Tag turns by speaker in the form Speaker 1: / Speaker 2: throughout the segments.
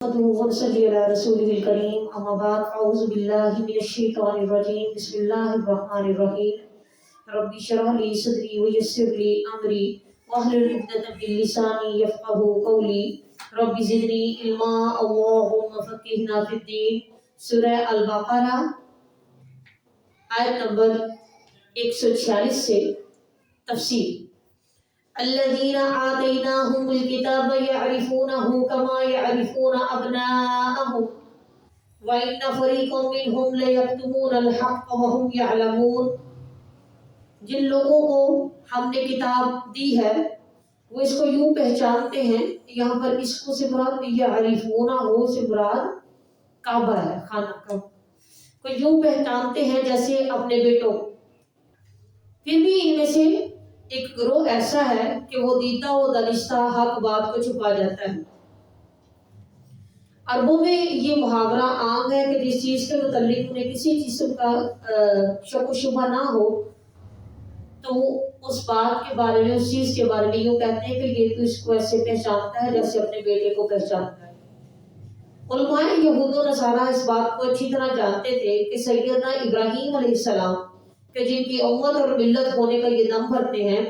Speaker 1: ونصلي على رسوله الكريم أما بعد أعوذ بالله من الشيطان الرجيم بسم الله الرحمن الرحيم ربي اشرح لي صدري ويسر لي أمري واحلل عقدة من لساني يفقهوا قولي ربي زدني علما اللهم فقهنا في الدين سورہ البقرہ آیت نمبر 146 سے تفسیر الذين آتيناهم الكتاب يعرفونه كما يعرفون أبناءهم وإن فريقا منهم ليكتمون الحق وهم يعلمون جن لوگوں کو ہم نے کتاب دی ہے وہ اس کو یوں پہچانتے ہیں، یہاں پر اس کو سے مراد یعرفونہ سے مراد کعبہ ہے، خانہ کعبہ کو یوں پہچانتے ہیں جیسے اپنے بیٹوں. پھر بھی ان میں سے ایک گروہ ایسا ہے کہ وہ دیدہ و دانستہ حق بات کو چھپا جاتا ہے. عربوں میں یہ محاورہ عام ہے کہ جس چیز کے متعلق انہیں کسی قسم کا شک و شبہ نہ ہو تو وہ اس بات کے بارے میں، اس چیز کے بارے میں یوں کہتے ہیں کہ یہ تو اس کو ایسے پہچانتا ہے جیسے اپنے بیٹے کو پہچانتا ہے. علماء یہود و نصارہ اس بات کو اچھی طرح جانتے تھے کہ سیدنا ابراہیم علیہ السلام کہ جن کی امت اور ملت ہونے کا یہ دم بھرتے ہیں،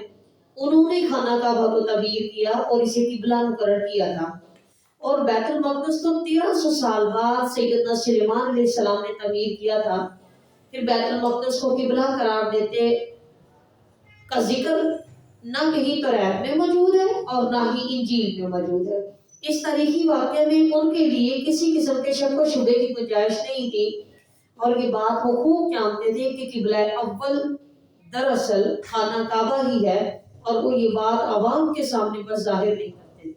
Speaker 1: انہوں نے خانہ کعبہ کو تعمیر کیا اور اسے قبلہ مقرر کیا تھا. اور بیت المقدس کو 1300 سال بعد سیدنا سلیمان علیہ السلام نے تعمیر کیا تھا. پھر بیت المقدس کو قبلہ قرار دیتے کا ذکر نہ کہیں توریت میں موجود ہے اور نہ ہی انجیل میں موجود ہے. اس تاریخی واقعے میں ان کے لیے کسی قسم کے شک و شبے کی گنجائش نہیں تھی اور یہ بات وہ خوب جانتے تھے کہ قبلہ اول دراصل خانہ کعبہ ہی ہے اور وہ یہ بات عوام کے سامنے بس ظاہر نہیں کرتے تھے.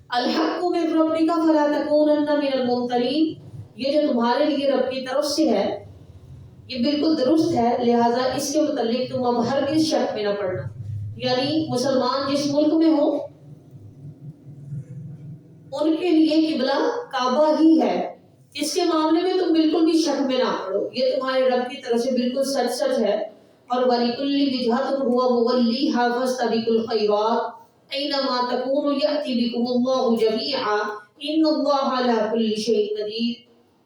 Speaker 1: الحق من ربک فلا تکونن من الممترین، یہ جو تمہارے لیے رب کی طرف سے ہے یہ بالکل درست ہے، لہٰذا اس کے متعلق تم اب ہرگز شک میں نہ پڑنا. یعنی مسلمان جس ملک میں ہو ان کے لیے قبلہ کعبہ ہی ہے، اس کے معاملے میں تم بالکل بھی شک میں نہ پڑو، یہ تمہارے رب کی طرف سے بالکل سچ سچ ہے. اور وَلِكُلِّ وِجْهَةٌ هُوَ مُوَلِّيهَا فَاسْتَبِقُوا الْخَيْرَاتِ أَيْنَمَا تَكُونُوا يَأْتِ بِكُمُ اللَّهُ جَمِيعًا إِنَّ اللَّهَ عَلَىٰ كُلِّ شَيْءٍ قَدِيرٌ.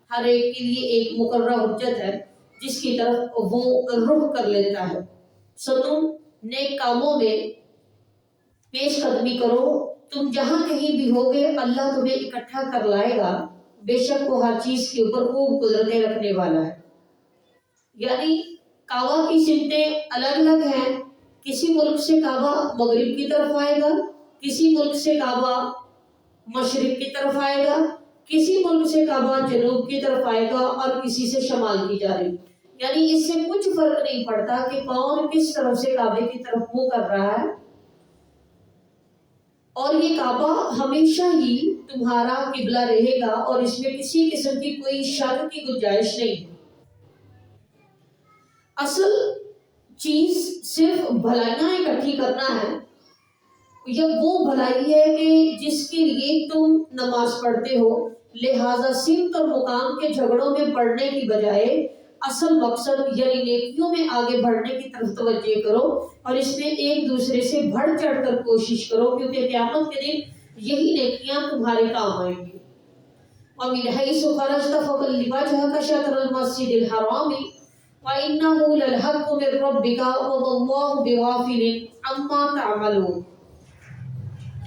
Speaker 1: ہر ایک کے لیے ایک مقررہ حجت ہے جس کی طرف وہ رخ کر لیتا ہے. سو تم نیک کاموں میں پیش قدمی کرو، تم جہاں کہیں بھی ہوگے اللہ تمہیں اکٹھا کر لائے گا، بے شک وہ ہر چیز کے اوپر خوب قدرتیں رکھنے والا ہے. یعنی کعبہ کی سمتیں الگ الگ ہیں، کسی ملک سے کعبہ مغرب کی طرف آئے گا، کسی ملک سے کعبہ مشرق کی طرف آئے گا، کسی ملک سے کعبہ جنوب کی طرف آئے گا اور کسی سے شمال کی جانب. یعنی اس سے کچھ فرق نہیں پڑتا کہ کون کس طرف سے کعبے کی طرف منہ کر رہا ہے، اور یہ کعبہ ہمیشہ ہی تمہارا قبلہ رہے گا اور اس میں کسی قسم کی کوئی شک کی گنجائش نہیں. اصل چیز صرف بھلائیاں اکٹھی کرنا ہے. یہ وہ بھلائی ہے کہ جس کے لیے تم نماز پڑھتے ہو، لہٰذا سمت اور مقام کے جھگڑوں میں پڑنے کی بجائے اصل مقصد یعنی نیکیوں میں آگے بڑھنے کی طرف توجہ کرو اور اس میں ایک دوسرے سے بڑھ چڑھ کر کوشش کرو، کیونکہ قیامت کے دن یہی نیکیاں تمہارے کام آئیں گی. وَمِنْ حَيْثُ خَرَجْتَ فَوَلِّ وَجْهَكَ شَطْرَ الْمَسْجِدِ الْحَرَامِ وَإِنَّهُ لَلْحَقُّ مِنْ رَبِّكَ وَمَا اللَّهُ بِغَافِلٍ عَمَّا تَعْمَلُونَ.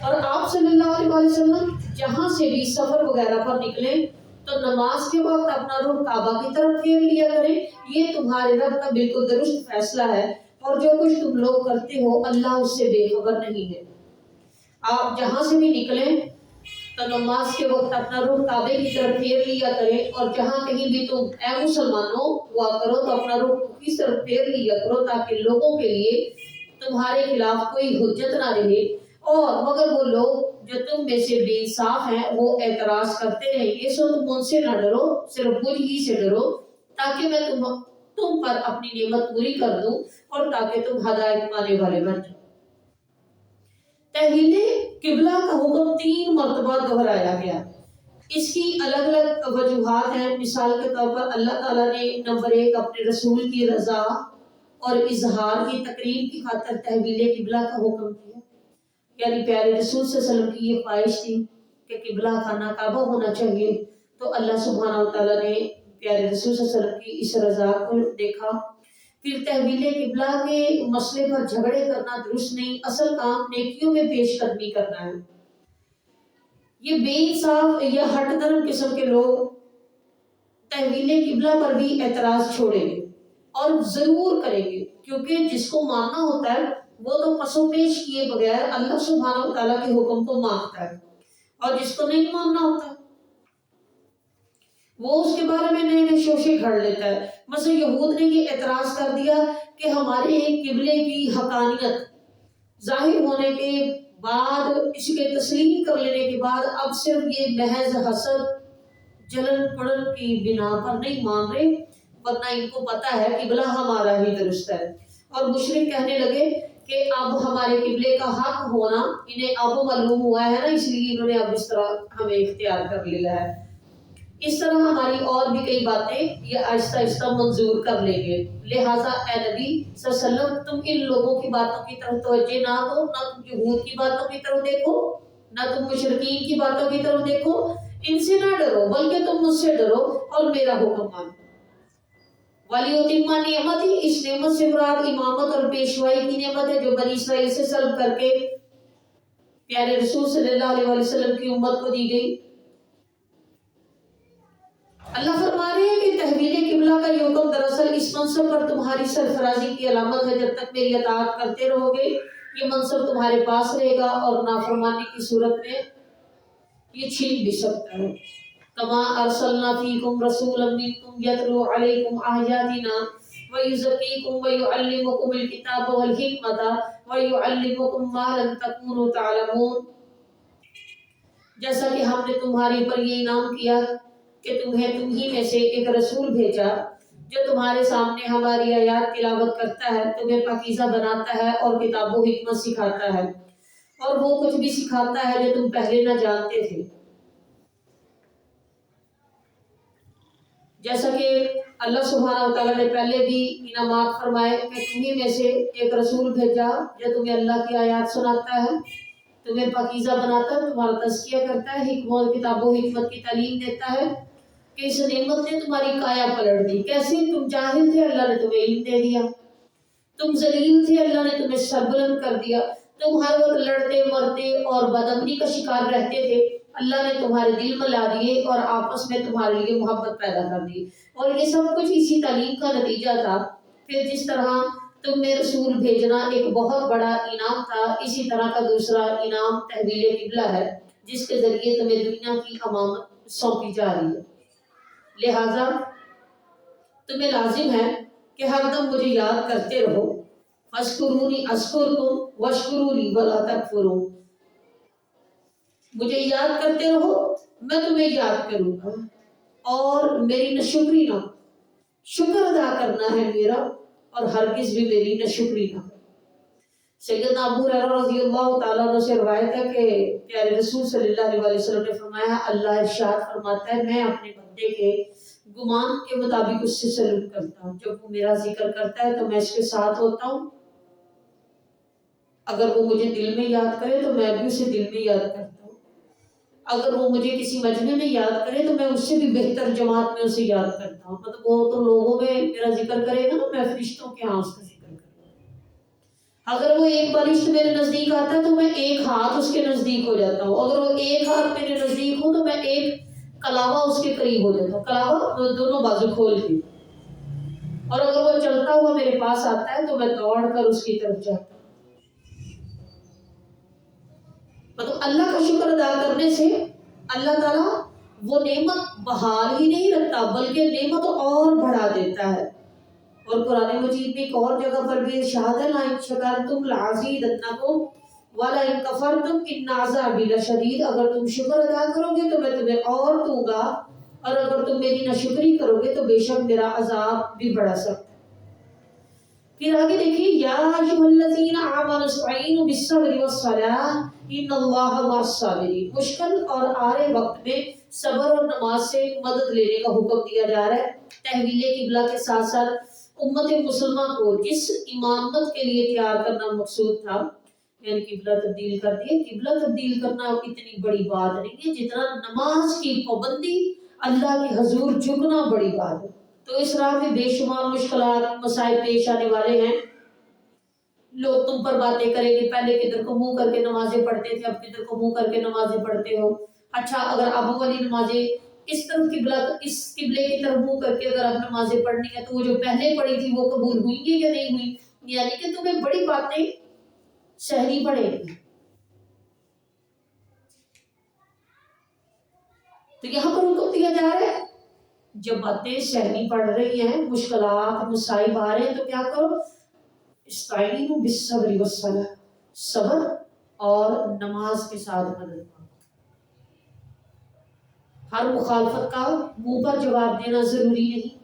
Speaker 1: اور آپ صلی اللہ علیہ وسلم جہاں سے بھی سفر وغیرہ پر نکلیں تو نماز کے وقت اپنا رخ کعبہ کی طرف پھیر لیا کریں، یہ تمہارے رب کا بالکل درست فیصلہ ہے اور جو کچھ تم لوگ کرتے ہو اللہ اس سے بے خبر نہیں ہے. آپ جہاں سے بھی نکلیں تو نماز کے وقت اپنا رخ کعبے کی طرف پھیر لیا کریں، اور جہاں کہیں بھی تم اے مسلمانوں ہوا کرو تو اپنا رخ کی طرف پھیر لیا کرو تاکہ لوگوں کے لیے تمہارے خلاف کوئی حجت نہ رہے. اور مگر وہ لوگ جو تم میں سے بے انصاف ہیں وہ اعتراض کرتے رہیں گے، سو تم ان سے نہ ڈرو، صرف مجھ ہی سے ڈرو تاکہ میں تم پر اپنی نعمت پوری کر دوں اور تاکہ تم ہدایت پانے والے بن جاؤ. تحویل قبلہ کا حکم 3 مرتبہ دہرایا گیا. اس کی الگ الگ وجوہات ہیں. مثال کے طور پر اللہ تعالیٰ نے نمبر 1 اپنے رسول کی رضا اور اظہار کی تقریب کی خاطر تحویل قبلہ کا حکم کیا، یعنی پیارے رسول صلی اللہ علیہ وسلم کی یہ خواہش تھی کہ قبلہ خانہ کعبہ ہونا چاہیے، تو اللہ سبحانہ و تعالیٰ نے پیارے رسول صلی اللہ علیہ وسلم کی اس رضا کو دیکھا۔ پھر تحویل قبلہ کے مسئلے پر جھگڑے کرنا درست نہیں، اصل کام نیکیوں میں پیش قدمی کرنا ہے۔ یہ بے انصاف یا ہٹ درم قسم کے لوگ تحویل قبلہ پر بھی اعتراض چھوڑیں گے اور ضرور کریں گے، کیونکہ جس کو ماننا ہوتا ہے وہ تو پس و پیش کیے بغیر اللہ سبحانہ و تعالیٰ کے حکم کو مانتا ہے، اور جس کو نہیں ماننا ہوتا وہ اس کے بارے میں نئے نئے شوشے گھڑ لیتا ہے۔ مثلا یہود نے یہ اعتراض کر دیا کہ ہمارے قبلے کی حقانیت ظاہر ہونے کے بعد، اس کے تسلیم کر لینے کے بعد اب صرف یہ محض حسد جلن پڑن کی بنا پر نہیں مان رہے، ورنہ ان کو پتا ہے قبلہ ہمارا ہی درست ہے۔ اور مشرک کہنے لگے کہ اب ہمارے قبلے کا حق ہونا انہیں اب معلوم ہوا ہے نا، اس لیے انہوں نے اب اس طرح ہمیں اختیار کر لیا ہے۔ اس طرح ہماری اور بھی کئی باتیں یہ آہستہ آہستہ منظور کر لیں گے۔ لہٰذا اے نبی صلی اللہ علیہ وسلم، تم ان لوگوں کی باتوں کی طرف توجہ نہ دو، نہ تم یہود کی باتوں کی طرف دیکھو، نہ تم مشرکین کی باتوں کی طرف دیکھو، ان سے نہ ڈرو بلکہ تم مجھ سے ڈرو اور میرا حکم مانو۔ وَلِيُتِمَّ نِعْمَتِهِ، اس نعمت سے مراد امامت اور پیشوائی کی نعمت ہے جو بنی اسرائیل سے سلب کر کے پیارے رسول صلی اللہ علیہ وسلم کی امت کو دی گئی۔ اللہ فرما رہے ہیں کہ تحویل قبلہ کا یہ حکم دراصل اس منصب پر تمہاری سرفرازی کی علامت ہے۔ جب تک میری اطاعت کرتے رہو گے یہ منصب تمہارے پاس رہے گا، اور نافرمانی کی صورت میں یہ چھین بھی سکتا ہے۔ کما ارسلنا فیکم رسولا منکم یتلو علیکم آیاتنا ویزکیکم ویعلمکم الکتاب والحکمت ویعلمکم ما لم تکونوا تعلمون، جیسا کہ ہم نے تمہارے پر یہ انعام کیا کہ تم ہی میں سے ایک رسول بھیجا جو تمہارے سامنے ہماری آیات تلاوت کرتا ہے، تمہیں پاکیزہ بناتا ہے اور کتاب و حکمت سکھاتا ہے، اور وہ کچھ بھی سکھاتا ہے جو تم پہلے نہ جانتے تھے۔ جیسا کہ اللہ سبحانہ و تعالیٰ نے پہلے بھی انعامات فرمائے کہ تمہیں میں سے ایک رسول بھیجا جو تمہیں اللہ کی آیات سناتا ہے، تمہیں پاکیزہ بناتا ہے، تمہارا تزکیہ کرتا ہے، حکمت کتاب و حکمت کی تعلیم دیتا ہے، کہ اس نعمت نے تمہاری کایا پلٹ دی۔ کیسے؟ تم جاہل تھے، اللہ نے تمہیں علم دے دیا، تم ذلیل تھے، اللہ نے تمہیں سربلند کر دیا، تم ہر وقت لڑتے مرتے اور بدامنی کا شکار رہتے تھے، اللہ نے تمہارے دل میں لا دیے اور آپس میں تمہارے لیے محبت پیدا کر دی، اور یہ سب کچھ اسی تعلیم کا نتیجہ تھا۔ پھر جس طرح تم میں رسول بھیجنا ایک بہت بڑا انعام تھا، اسی طرح کا دوسرا انعام تحویل قبلہ ہے جس کے ذریعے تمہیں دنیا کی امامت سونپی جا رہی ہے۔ لہٰذا تمہیں لازم ہے کہ ہر دم مجھے یاد کرتے رہو، فاذکرونی اذکرکم واشکرونی ولا تکفرون، مجھے یاد کرتے رہو، میں تمہیں یاد کروں گا، اور میری ناشکری نہ، شکر ادا کرنا ہے میرا، اور ہرگز بھی میری ناشکری نہ۔ سیدنا ابو ہریرہ رضی اللہ تعالیٰ عنہ سے روایت ہے کہ پیارے رسول صلی اللہ علیہ وسلم نے فرمایا، اللہ ارشاد فرماتا ہے میں اپنے بندے کے گمان کے مطابق اس سے سلوک کرتا ہوں، جب وہ میرا ذکر کرتا ہے تو میں اس کے ساتھ ہوتا ہوں، اگر وہ مجھے دل میں یاد کرے تو میں بھی اسے دل میں یاد کرتا ہوں، اگر وہ مجھے کسی مجمع میں یاد کرے تو میں اس سے بھی بہتر جماعت میں اسے یاد کرتا ہوں۔ مطلب وہ تو لوگوں میں میرا ذکر کرے گا، میں فرشتوں کے ہاں اس کا ذکر کروں گا۔ اگر وہ ایک فرشتہ میرے نزدیک آتا ہے تو میں ایک ہاتھ اس کے نزدیک ہو جاتا ہوں، اگر وہ ایک ہاتھ میرے نزدیک ہو تو میں ایک کلاوہ اس کے قریب ہو جاتا ہوں، کلاوہ دونوں بازو کھول کے، اور اگر وہ چلتا ہوا میرے پاس آتا ہے تو میں دوڑ کر اس کی طرف جاتا ہوں۔ مطلب اللہ کا شکر ادا کرنے سے اللہ تعالیٰ وہ نعمت بحال ہی نہیں رکھتا بلکہ نعمت اور بڑھا دیتا ہے۔ اور قرآن مجید میں ایک اور جگہ پر بھی ارشاد ہے، لَئِن شَكَرْتُمْ لَأَزِيدَنَّكُمْ وَلَئِن كَفَرْتُمْ إِنَّ عَذَابِي لَشَدِيدٌ، اگر تم شکر ادا کرو گے تو میں تمہیں اور دوں گا، اور اگر تم میری ناشکری کرو گے تو بے شک میرا عذاب بھی بڑھا سکتا ہے۔ پھر آگے دیکھیں، یا ایھا الذین آمنوا استعینوا بالصبر والصلاۃ ان اللہ مع الصابرین، مشکل اور آرے وقت میں صبر اور نماز سے مدد لینے کا حکم دیا جا رہا ہے۔ تحویل قبلہ کے ساتھ ساتھ امت مسلمہ کو جس امامت کے لیے تیار کرنا مقصود تھا، یعنی قبلہ تبدیل کر دیا. قبلہ تبدیل کرنا اتنی بڑی بات نہیں ہے جتنا نماز کی پابندی، اللہ کے حضور جھکنا بڑی بات ہے. تو اس راہ میں بے شمار مشکلات مسائل پیش آنے والے ہیں. لوگ تم پر باتیں کریں گے، پہلے کدھر کو منہ کر کے نمازیں پڑھتے تھے، اب کدھر کو منہ کر کے نمازیں پڑھتے ہو. اچھا اگر اب والی نمازیں اس طرف قبلہ، اس قبلے کی طرف منہ کر کے اگر اب نمازیں پڑھنی ہے تو وہ جو پہلے پڑھی تھی وہ قبول ہوئی گی یا نہیں ہوئی؟ یعنی کہ تمہیں بڑی باتیں سہنی پڑے گی. تو یہاں پر حکم دیا جا رہا ہے جب باتیں سہنی پڑ رہی ہیں، مشکلات مصائب آ رہے ہیں تو کیا کرو؟ استعینوا بالصبر والصلاۃ، صبر اور نماز کے ساتھ مدد مانگو. ہر مخالفت کا منہ پر جواب دینا ضروری نہیں،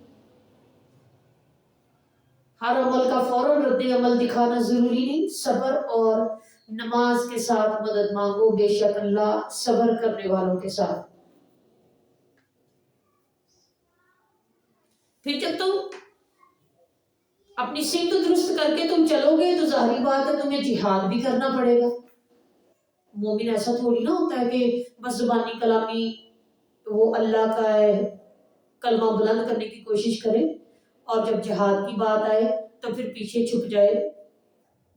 Speaker 1: ہر عمل کا فوراً رد عمل دکھانا ضروری نہیں. صبر اور نماز کے ساتھ مدد مانگو، بے شک اللہ صبر کرنے والوں کے ساتھ. پھر جب تم اپنی سمت درست کر کے تم چلو گے تو ظاہری بات ہے تمہیں جہاد بھی کرنا پڑے گا. مومن ایسا تھوڑی نہ ہوتا ہے کہ بس زبانی کلامی وہ اللہ کا ہے کلمہ بلند کرنے کی کوشش کرے اور جب جہاد کی بات آئے تو پھر پیچھے چھپ جائے.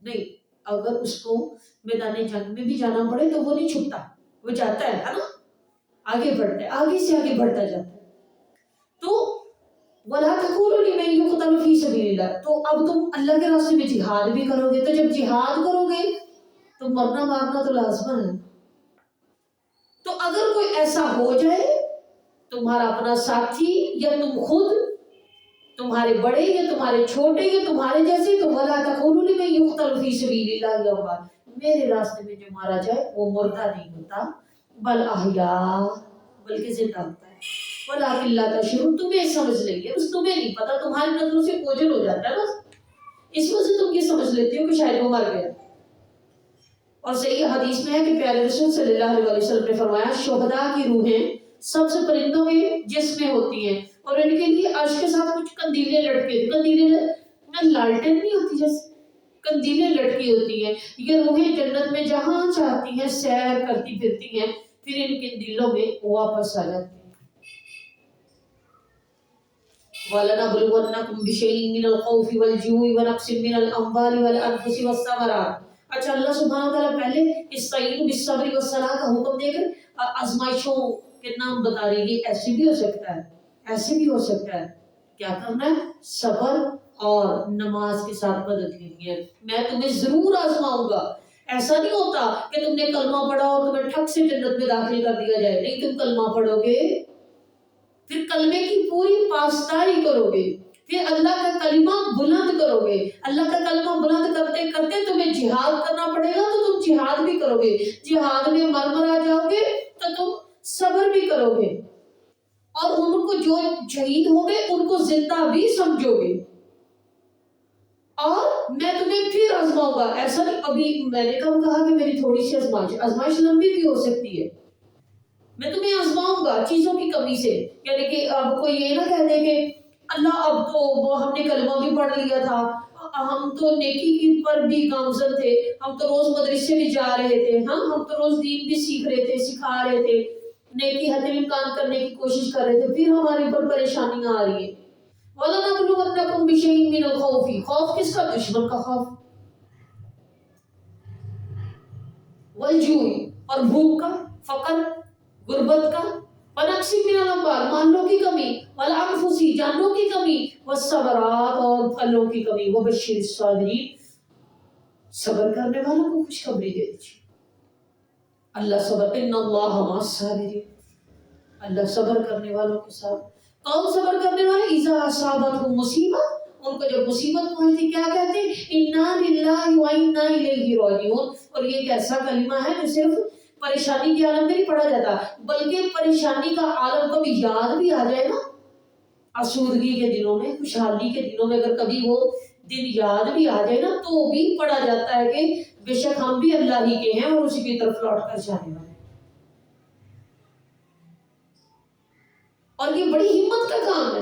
Speaker 1: نہیں، اگر اس کو میدان جنگ میں بھی جانا پڑے تو وہ نہیں چھپتا، وہ جاتا ہے نا، آگے بڑھتا ہے، آگے سے آگے بڑھتا جاتا ہے. تو وَلَا تَقُولُوا لِمَن يُقْتَلُ فِي سَبِيلِ اللَّهِ، تو اب تم اللہ کے راستے میں جہاد بھی کرو گے. تو جب جہاد کرو گے تو مرنا مارنا تو لازم ہے. تو اگر کوئی ایسا ہو جائے تمہارا اپنا ساتھی یا تم خود، تمہارے بڑے یا تمہارے چھوٹے یا تمہارے جیسے، تو وَلَا تَقُولُوا لِمَن يُقْتَلُ فِي سَبِيلِ اللَّهِ أَمْوَاتٌ، میرے راستے میں جو مارا جائے وہ مردہ نہیں ہوتا بل احیاء، بلکہ زندہ ہوتا ہے. وَلَٰكِن لَا تَشْعُرُونَ، تمہیں سمجھ نہیں ہے، بس تمہیں نہیں پتا، تمہاری نظروں سے اوجھل ہو جاتا ہے، بس اس وجہ سے تم یہ سمجھ لیتے ہو کہ شاید وہ مر گیا. اور صحیح حدیث میں ہے کہ پیارے رسول صلی اللہ علیہ وسلم نے فرمایا شہداء کی روحیں سب سے پرندوں کے جسم میں ہوتی ہیں اور ان کے لیے عرش کے ساتھ کچھ قندیلیں لٹکی ہوتی، قندیلیں لالٹین نہیں ہوتی، جیسے قندیلیں لٹکی ہوتی ہیں. یہ روحیں جنت میں جہاں چاہتی ہیں سیر کرتی پھرتی ہیں، پھر ان کے دلوں میں واپس آ جاتی ہیں. وَلَنَبْلُوَنَّكُمْ بِشَيْءٍ مِّنَ الْخَوْفِ وَالْجُوعِ وَنَقْصٍ مِّنَ الْأَمْوَالِ وَالْأَنفُسِ وَالثَّمَرَاتِ. اچھا اللہ سبحانہ وتعالیٰ پہلے استعینوا بالصبر والصلاۃ کا حکم دے کر آزمائشوں کے نام بتا رہی ہے. ایسے بھی ہو سکتا ہے، ایسے بھی ہو سکتا ہے. کیا کرنا ہے؟ صبر اور نماز کے ساتھ مدد کرنی ہے. میں تمہیں ضرور آزماؤں گا. ایسا نہیں ہوتا کہ تم نے کلمہ پڑھا اور تمہیں ٹھک سے جنت میں داخل کر دیا جائے. نہیں، تم کلمہ پڑھو گے، پھر کلمے کی پوری پاسداری کرو گے، پھر اللہ کا کلمہ بلند کرو گے. اللہ کا کلمہ بلند کرتے کرتے تمہیں جہاد کرنا پڑے گا تو تم جہاد بھی کرو گے. جہاد میں مر آ جاؤ گے تو تم صبر بھی کرو گے اور ان کو جو شہید ہو گئے ان کو زندہ بھی سمجھو گے. اور میں تمہیں پھر آزماؤں گا. ایسا نہیں ابھی میں نے کہا کہ میری تھوڑی سی آزمائش لمبی بھی ہو سکتی ہے. میں تمہیں آزماؤں گا چیزوں کی کمی سے. یعنی کہ اب کوئی یہ نہ کہہ دے کہ اللہ اب تو وہ ہم نے کلمہ بھی پڑھ لیا تھا، ہم تو نیکی کی پر بھی گامزن تھے، ہم تو روز مدرسے بھی جا رہے تھے، ہاں ہم تو روز دین بھی سیکھ رہے تھے، سکھا رہے تھے، نیکی حد امکان کرنے کی کوشش کر رہے تھے، پھر ہمارے اوپر پریشانیاں آ رہی ہیں. وَلَنَبْلُوَنَّكُمْ بِشَيْءٍ مِّنَ الْخَوْفِ، خوف کس کا؟ دشمن کا خوف. وَالْجُوعِ، اور بھوک کا، فقر غربت کا، وَنَقْصٍ مِّنَ الْأَمْوَالِ مالوں کی کمی، وَالْأَنفُسِ جانوں کی کمی، وَالثَّمَرَاتِ اور پھلوں کی کمی. وَبَشِّرِ الصَّابِرِينَ، صبر کرنے والوں کو خوشخبری دے دیجیے. اللہ صبر، اِنَّ اللَّهَ مَعَ الصَّابِرِينَ، اللہ صبر کرنے والوں کے ساتھ. کون صبر کرنے والے؟ اِذَا أَصَابَتْهُم مُّصِیبَۃٌ، ان کو جب مصیبت پہنچتی کیا کہتے ہیں؟ اِنَّا لِلَّهِ وَإِنَّا إِلَيْهِ رَاجِعُونَ. اور یہ ایک ایسا کلمہ ہے جو صرف پریشانی کے عالم میں نہیں پڑھا جاتا، بلکہ پریشانی کا عالم کبھی یاد بھی آ جائے نا، آسودگی کے دنوں میں، خوشحالی کے دنوں میں اگر کبھی وہ دن یاد بھی آ جائے نا تو بھی پڑھا جاتا ہے کہ بے شک ہم بھی اللہ ہی کے ہیں اور اسی کی طرف لوٹ کر جانے والے ہیں. اور یہ بڑی ہمت کا کام ہے.